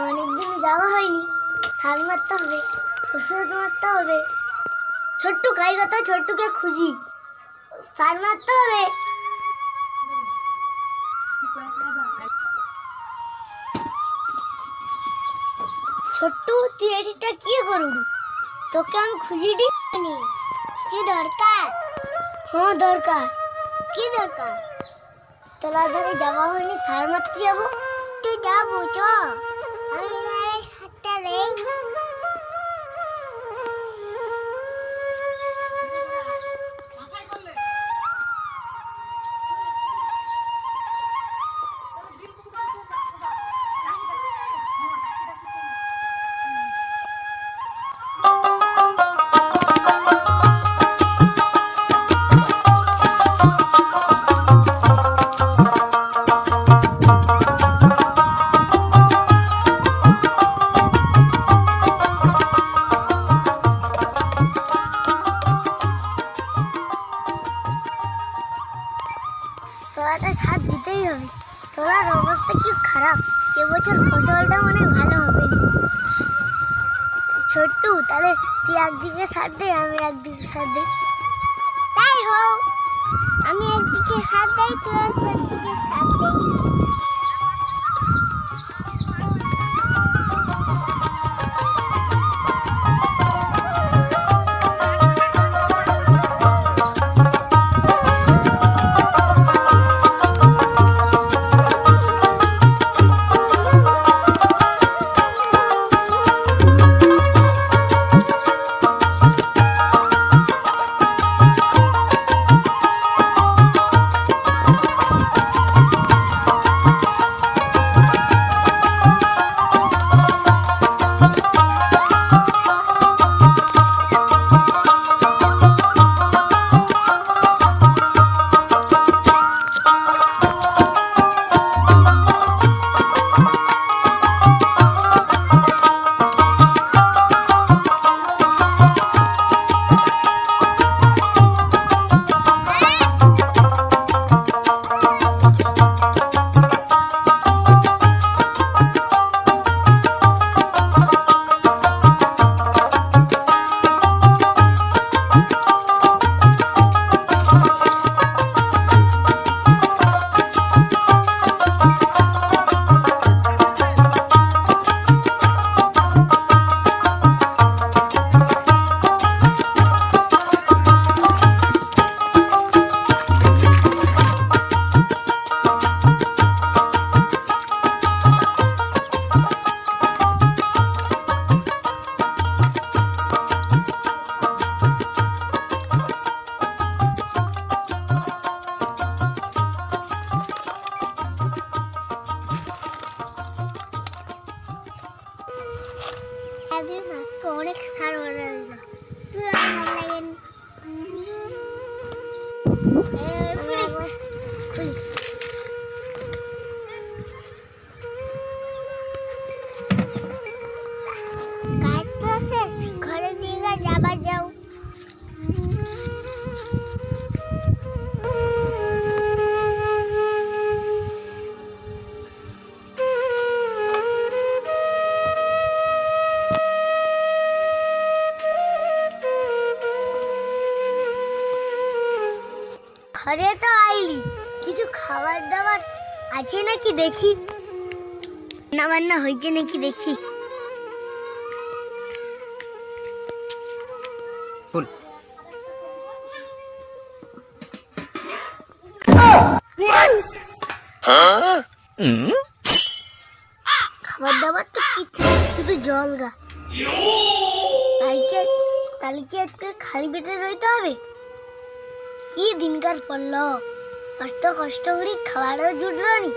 অনেকদিন যাওয়া হয়নি, সার মারতে হবে, ওষুধ মারতে হবে। ছোট্টু খাই কথা, ছোট্টুকে খুঁজি, সার মারতে হবে। ছোট্টু তুই এটা কি করবি? তোকে আমি খুঁজি দিই। কিছু দরকার? হ্যাঁ দরকার। কি দরকার? তোলা ধরে যাওয়া হয়নি, সার মারতে যাবো। তুই যাবো চ, আমি হাতটা নেই। তোলাটা সার দিতেই হবে। তোলার অবস্থা কি খারাপ, এবছর ফসলটা অনেক ভালো হবে। ছোট্টু তাহলে তুই একদিকে সার দে, আমি একদিকে সার দিই। তাই হোক, আমি একদিকে সার দেই, তুই একদিকে সার দেই। অনেক সার ঘরে দিয়ে যাবার যাও। ঘরে তো আইলি, কিছু খাবার দাবার আছে নাকি দেখি, রান্না বান্না হয়েছে নাকি দেখি। খাবার দাবার তো কিছু, শুধু জল গা। তাহলে কি আজকে খালি পেটে রইতে হবে? কি দিনকার পড়লো, কষ্ট করি খাবারও জুটলো নি।